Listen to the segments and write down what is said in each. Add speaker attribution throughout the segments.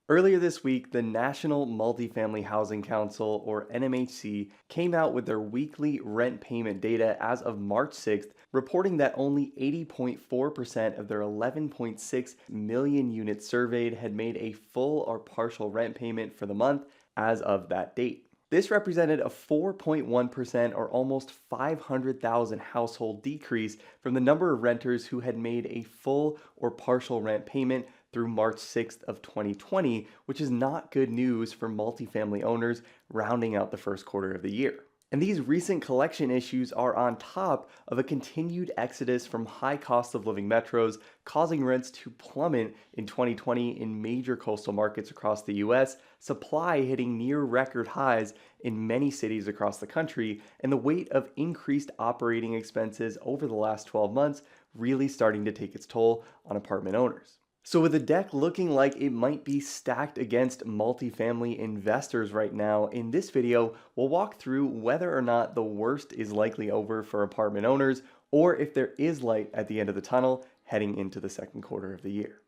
Speaker 1: Earlier this week, the National Multifamily Housing Council, or NMHC, came out with their weekly rent payment data as of March 6th, reporting that only 80.4% of their 11.6 million units surveyed had made a full or partial rent payment for the month as of that date. This represented a 4.1% or almost 500,000 household decrease from the number of renters who had made a full or partial rent payment through March 6th of 2020, which is not good news for multifamily owners rounding out the first quarter of the year. And these recent collection issues are on top of a continued exodus from high cost of living metros, causing rents to plummet in 2020 in major coastal markets across the US, supply hitting near record highs in many cities across the country, and the weight of increased operating expenses over the last 12 months really starting to take its toll on apartment owners. So with the deck looking like it might be stacked against multifamily investors right now, in this video, we'll walk through whether or not the worst is likely over for apartment owners, or if there is light at the end of the tunnel heading into the second quarter of the year.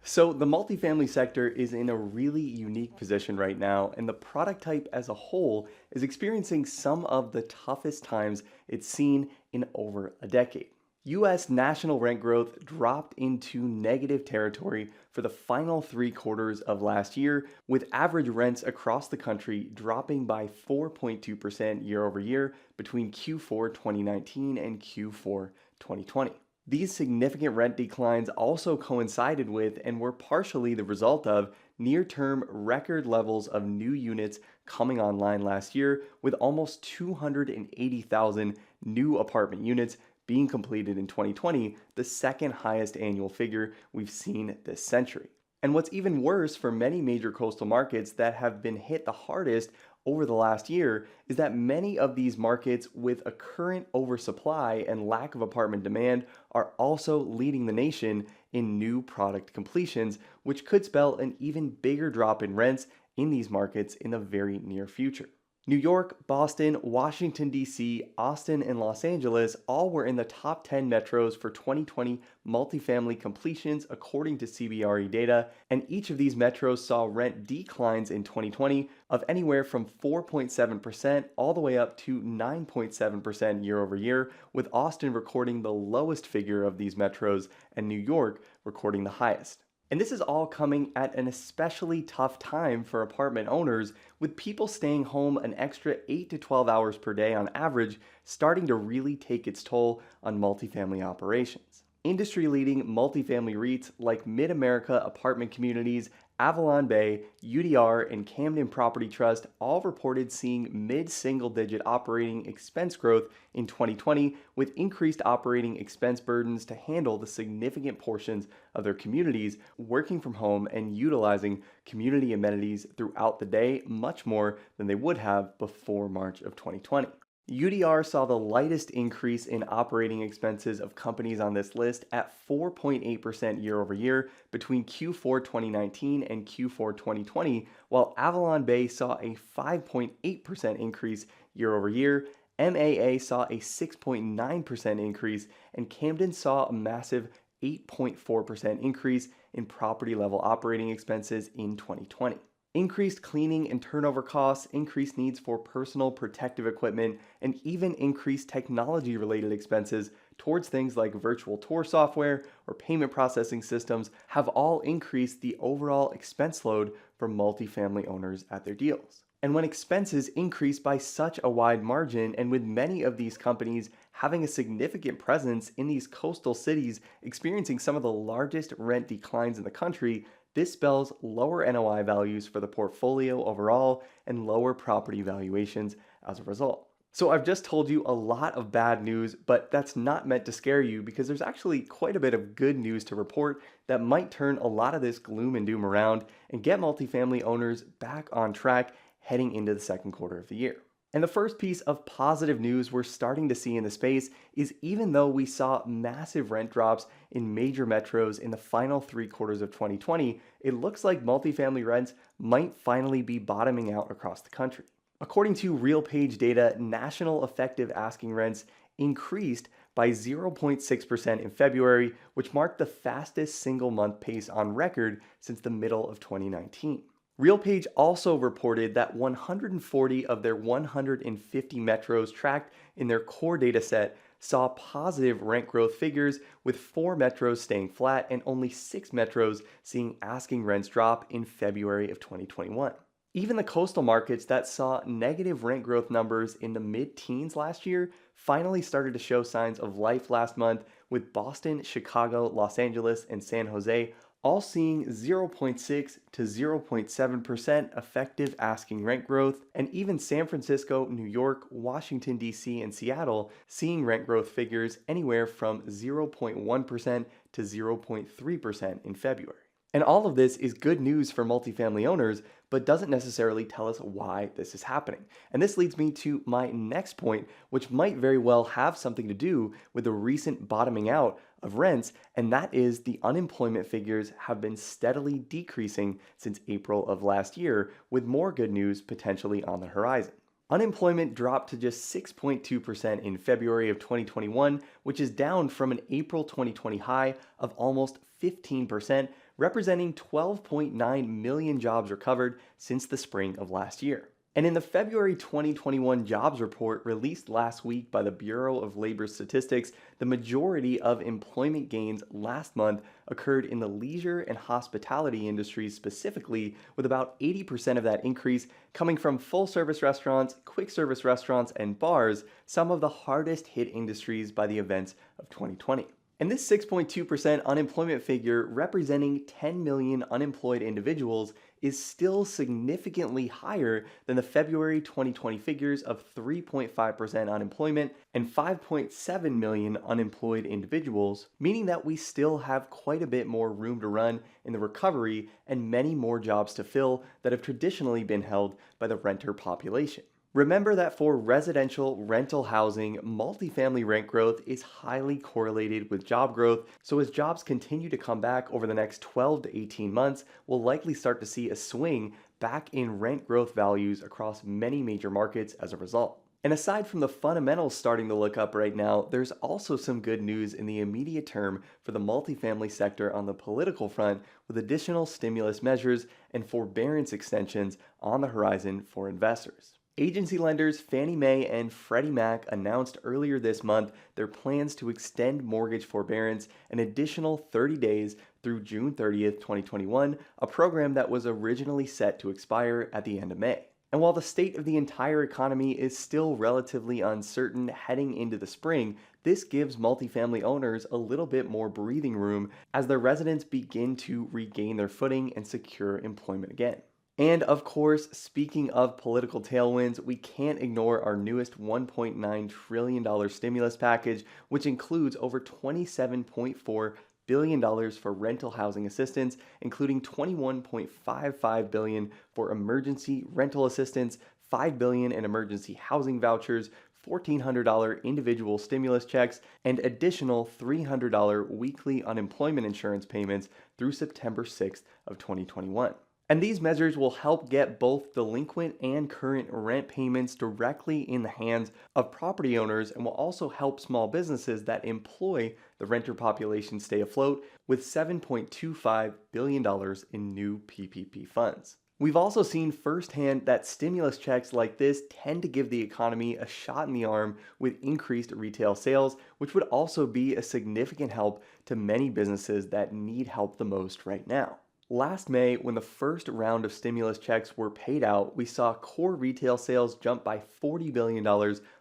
Speaker 1: So the multifamily sector is in a really unique position right now, and the product type as a whole is experiencing some of the toughest times it's seen in over a decade. US national rent growth dropped into negative territory for the final three quarters of last year, with average rents across the country dropping by 4.2% year over year between Q4 2019 and Q4 2020. These significant rent declines also coincided with and were partially the result of near-term record levels of new units coming online last year, with almost 280,000 new apartment units being completed in 2020, the second highest annual figure we've seen this century. And what's even worse for many major coastal markets that have been hit the hardest over the last year is that many of these markets with a current oversupply and lack of apartment demand are also leading the nation in new product completions, which could spell an even bigger drop in rents in these markets in the very near future. New York, Boston, Washington, D.C., Austin, and Los Angeles all were in the top 10 metros for 2020 multifamily completions according to CBRE data, and each of these metros saw rent declines in 2020 of anywhere from 4.7% all the way up to 9.7% year over year, with Austin recording the lowest figure of these metros and New York recording the highest. And this is all coming at an especially tough time for apartment owners, with people staying home an extra 8 to 12 hours per day on average starting to really take its toll on multifamily operations. Industry-leading multifamily REITs like Mid-America Apartment Communities, Avalon Bay, UDR, and Camden Property Trust all reported seeing mid-single-digit operating expense growth in 2020, with increased operating expense burdens to handle the significant portions of their communities working from home and utilizing community amenities throughout the day much more than they would have before March of 2020. UDR saw the lightest increase in operating expenses of companies on this list at 4.8% year over year between Q4 2019 and Q4 2020, while Avalon Bay saw a 5.8% increase year over year, MAA saw a 6.9% increase, and Camden saw a massive 8.4% increase in property level operating expenses in 2020. Increased cleaning and turnover costs, increased needs for personal protective equipment, and even increased technology-related expenses towards things like virtual tour software or payment processing systems have all increased the overall expense load for multifamily owners at their deals. And when expenses increase by such a wide margin, and with many of these companies having a significant presence in these coastal cities experiencing some of the largest rent declines in the country, this spells lower NOI values for the portfolio overall and lower property valuations as a result. So I've just told you a lot of bad news, but that's not meant to scare you, because there's actually quite a bit of good news to report that might turn a lot of this gloom and doom around and get multifamily owners back on track heading into the second quarter of the year. And the first piece of positive news we're starting to see in the space is, even though we saw massive rent drops in major metros in the final three quarters of 2020, it looks like multifamily rents might finally be bottoming out across the country. According to RealPage data, national effective asking rents increased by 0.6% in February, which marked the fastest single month pace on record since the middle of 2019. RealPage also reported that 140 of their 150 metros tracked in their core dataset saw positive rent growth figures, with 4 metros staying flat and only 6 metros seeing asking rents drop in February of 2021. Even the coastal markets that saw negative rent growth numbers in the mid-teens last year finally started to show signs of life last month, with Boston, Chicago, Los Angeles, and San Jose all seeing 0.6 to 0.7% effective asking rent growth, and even San Francisco, New York, Washington, D.C., and Seattle seeing rent growth figures anywhere from 0.1% to 0.3% in February. And all of this is good news for multifamily owners, but doesn't necessarily tell us why this is happening. And this leads me to my next point, which might very well have something to do with the recent bottoming out of rents, and that is the unemployment figures have been steadily decreasing since April of last year, with more good news potentially on the horizon. Unemployment dropped to just 6.2% in February of 2021, which is down from an April 2020 high of almost 15%, representing 12.9 million jobs recovered since the spring of last year. And in the February 2021 jobs report released last week by the Bureau of Labor Statistics, the majority of employment gains last month occurred in the leisure and hospitality industries specifically, with about 80% of that increase coming from full-service restaurants, quick-service restaurants, and bars, some of the hardest hit industries by the events of 2020. And this 6.2% unemployment figure, representing 10 million unemployed individuals, is still significantly higher than the February 2020 figures of 3.5% unemployment and 5.7 million unemployed individuals, meaning that we still have quite a bit more room to run in the recovery and many more jobs to fill that have traditionally been held by the renter population. Remember that for residential rental housing, multifamily rent growth is highly correlated with job growth, so as jobs continue to come back over the next 12 to 18 months, we'll likely start to see a swing back in rent growth values across many major markets as a result. And aside from the fundamentals starting to look up right now, there's also some good news in the immediate term for the multifamily sector on the political front, with additional stimulus measures and forbearance extensions on the horizon for investors. Agency lenders Fannie Mae and Freddie Mac announced earlier this month their plans to extend mortgage forbearance an additional 30 days through June 30th, 2021, a program that was originally set to expire at the end of May. And while the state of the entire economy is still relatively uncertain heading into the spring, this gives multifamily owners a little bit more breathing room as their residents begin to regain their footing and secure employment again. And of course, speaking of political tailwinds, we can't ignore our newest $1.9 trillion stimulus package, which includes over $27.4 billion for rental housing assistance, including $21.55 billion for emergency rental assistance, $5 billion in emergency housing vouchers, $1,400 individual stimulus checks, and additional $300 weekly unemployment insurance payments through September 6th of 2021. And these measures will help get both delinquent and current rent payments directly in the hands of property owners, and will also help small businesses that employ the renter population stay afloat, with $7.25 billion in new PPP funds. We've also seen firsthand that stimulus checks like this tend to give the economy a shot in the arm with increased retail sales, which would also be a significant help to many businesses that need help the most right now. Last May, when the first round of stimulus checks were paid out, we saw core retail sales jump by $40 billion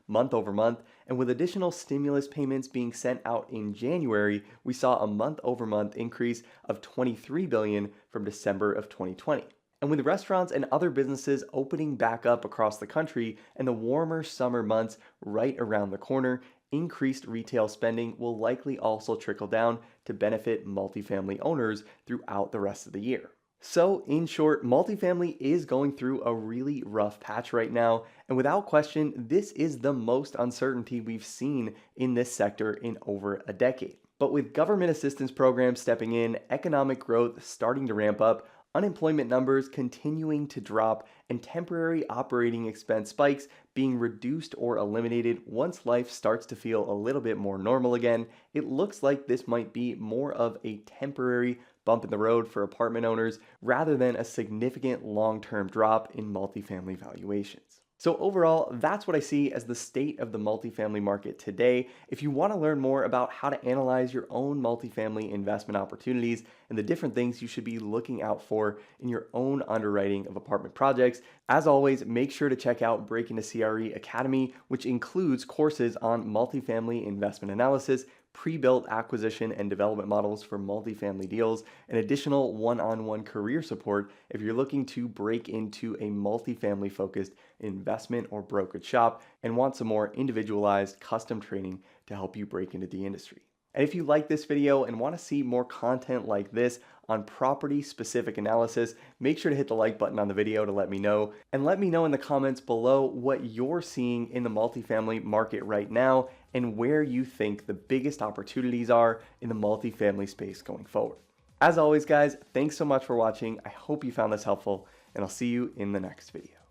Speaker 1: month over month, and with additional stimulus payments being sent out in January, we saw a month over month increase of $23 billion from December of 2020. And with restaurants and other businesses opening back up across the country and the warmer summer months right around the corner, increased retail spending will likely also trickle down to benefit multifamily owners throughout the rest of the year. So, in short, multifamily is going through a really rough patch right now, and without question, this is the most uncertainty we've seen in this sector in over a decade. But with government assistance programs stepping in, economic growth starting to ramp up, unemployment numbers continuing to drop, and temporary operating expense spikes being reduced or eliminated once life starts to feel a little bit more normal again, it looks like this might be more of a temporary bump in the road for apartment owners rather than a significant long-term drop in multifamily valuations. So overall, that's what I see as the state of the multifamily market today. If you want to learn more about how to analyze your own multifamily investment opportunities and the different things you should be looking out for in your own underwriting of apartment projects, as always, make sure to check out Break Into CRE Academy, which includes courses on multifamily investment analysis, pre-built acquisition and development models for multifamily deals, and additional one-on-one career support if you're looking to break into a multifamily focused investment or brokerage shop and want some more individualized custom training to help you break into the industry. And if you like this video and want to see more content like this on property specific analysis, make sure to hit the like button on the video to let me know. And let me know in the comments below what you're seeing in the multifamily market right now and where you think the biggest opportunities are in the multifamily space going forward. As always, guys, thanks so much for watching. I hope you found this helpful, and I'll see you in the next video.